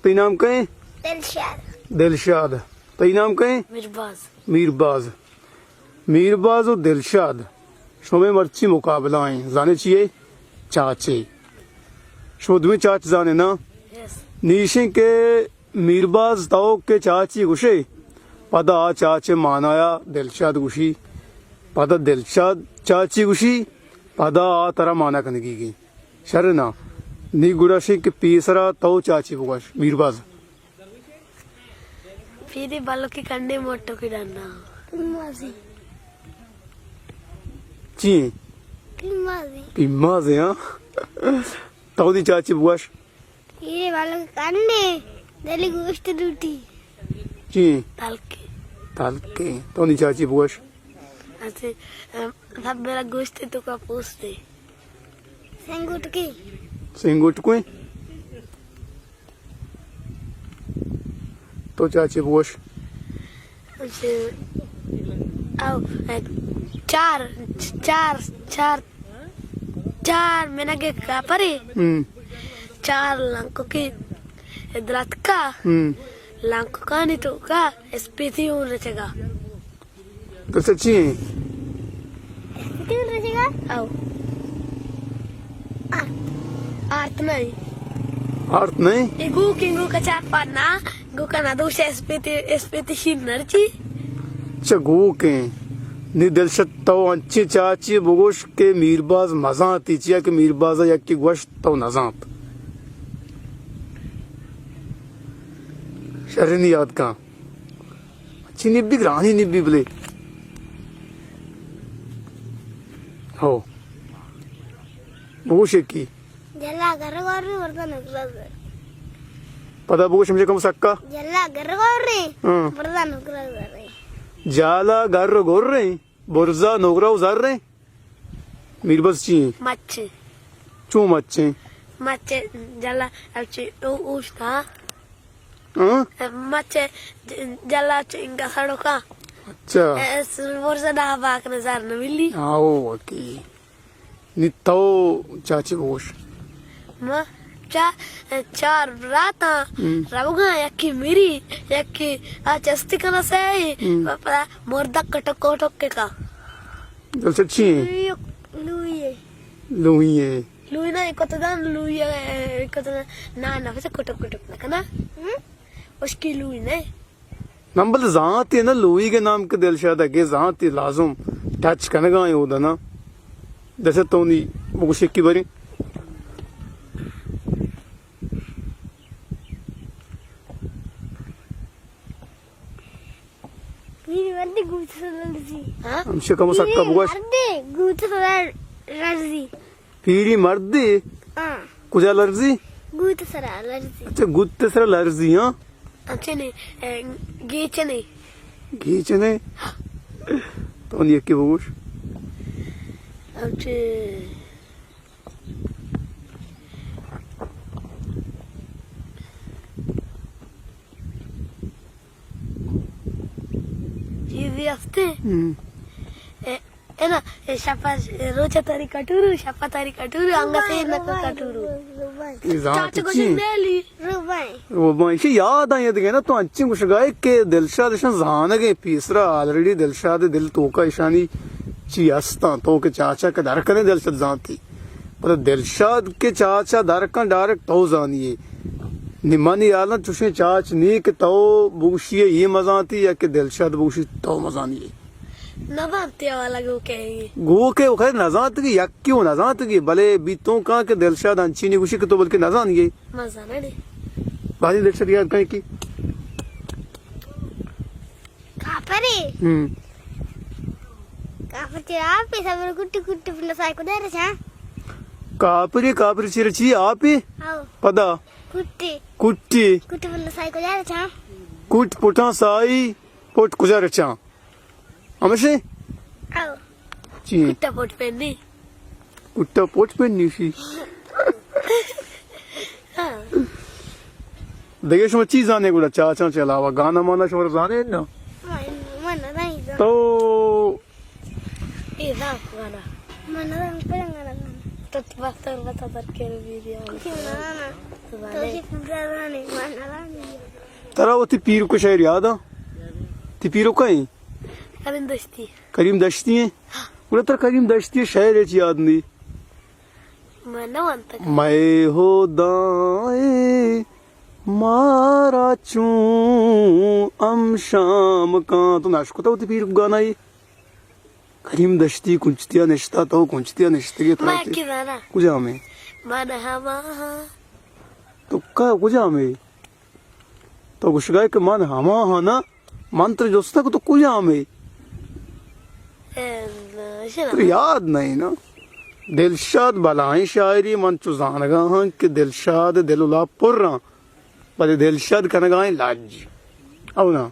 तेरी नाम कहे दिलशाद दिलशाद, तेरी नाम कहे मिरबाज मीरबाज। मीरबाज और दिलशाद शोमे मर्ची मुकाबला है जाने चाहिए चाचे शोध में चाच जाने ना यस नीशे के मीरबाज ताओ के चाची गुशे पदा चाचे मानाया दिलशाद गुशी पदा दिलशाद चाची गुशी पदा तरा माना कनगी की शरना नी गुड़ाशी के पीसरा ताओ चाची बुगाश मीरबाज फिर बालों की कंडे मोटो की डालना माजी ची माजी पिम्माज है हाँ ताओ दी चाची बुगाश ये बालों के कंडे दली गोश्त दूटी ची तलके ताल के ताओ दी चाची बुगाश ऐसे सब मेरा गोश्त तो का पूछते संगुट की सिंगुट को तो चाची बुगाश ऐसे आओ चार चार चार चार मैंने के कापरे चार लंको की दरात का लंको का नहीं तो का स्पीति उन रचेगा तो सच्ची है स्पीति उन रचेगा आओ आर्ट नहीं अर्थ नहीं ये गु का चार पाना गु का ना दूसरे स्पीति शीनर्ची चगू के नी दिलशत तो अच्छी चाची बुगोश के मीरबाज मजा आती चिया के मीरबाज या की गोश्त तो नजात शरनी याद का अच्छी निब्बी ग्रानी निब्बी बले हो बुगोश की जल्ला घर गोरी वर्तन उकला पता बुगोश मुझे कम सक्का जल्ला घर गोरी हाँ वर्तन उकला जाला गर गोर रहे बोरजा नोगरा उजार रहे मीरबाज ची मच्छी चू मच्छे मच्छी जल्ला अच्छी उष्टा हाँ मच्छी जल्ला चिंगा सड़का अच्छा वर्षा ना बाक नजर न मिली आओ ओके नितो चाची बोश माँ चार रात रबुगा यकी मेरी यकी आज अस्ति कना से पापा मोरदा कटक कोटक के का जल सच्ची लुई लुई ना एक तो दान लुई एक तो ना ना वैसे कोटक कोटक ना कना उसकी लुई नहीं नंबर जाती है ना लुई के नाम के दिलशाद है जाती लाजुम टच करने का ही होता ना जैसे तो नहीं वो शेक की बारी मर्दी गुट सदर्जी हाँ हमसे कम सक्का बुगाश मर्दी गुट सदर्जी पीरी मर्दी हाँ कुछ एलर्जी गुट सदर्जी अच्छा गुत्ते सर एलर्जी हाँ अच्छे नहीं गीचे नहीं घीचे ने तो नहीं की बुगाश अच्छे ये हफ्ते है ना शपा रोचा तारी कटूरू शपा तारी कटूरू अंग से न कटूरू चाचू को जिंदेली वो माइशी याद आई है ना तो अच्छी कुछ गाय के दिलशाद इशन जान गए पीसरा ऑलरेडी दिलशाद दिल तो का ईशानी ची हस्ता तो के चाचा के दर कने दिलशाद जानती पर दिलशाद के चाचा दर का डायरेक्ट तो जानिए निमानी आला चुशे चाच नी के तो बुशिये ये मजा आती या के दिलशाद बुशी तो मजा नहीं नवाते वाला गो के वो खैर नजात की यक क्यों नजात की भले बीतों का के दिलशाद अंची नहीं खुशी के तो बल्कि नजान ये मजा नहीं बाजी दिलशाद याद कहीं की कापरे कापरे आप ही सब कुट्टी कुट्टी अपना साइको दे रहे हैं कापरी कापरी चिरची आप ही पदा कुट्टी कुट्टी कुट्टी अपना साइको दे रहे हैं कुट पुटा साई पोट गुजार चा हमेशे आओ जी कुट्टा पोट पहननी कुट्टा पोट पे नीशी देखिए शो चीज आने गुड़ा चाचा चलावा गाना माना शोर जाने ना मन नहीं तो ये ना गाना मन नहीं पड़ेगा तो बता के वीडियो क्यों ना तो ये पूरा नहीं मन तरा वो पीर को शायर याद आ ती पीरो का है करिंदस्ती करीम दश्ती है उन्हें तर करीम दश्ती शायर है याद नहीं मैं ना मानता मैं हो दाए मारा चू अम शाम का तो नाशको था पीर को गाना ये करीम दश्ती कुंचतिया निश्ता तो कुंचतिया निश्ते के मैं तरह किधर ना कुजा में मन हवा तो का कुजा में तो कुछ गाय के मन हमा हा ना मंत्र जोस्ता को तो कुजा में तो याद नहीं ना दिलशाद बलाई शायरी मन चुजान गा कि दिलशाद दिलुला पुर्रा पर दिलशाद कनगाए लाज अब ना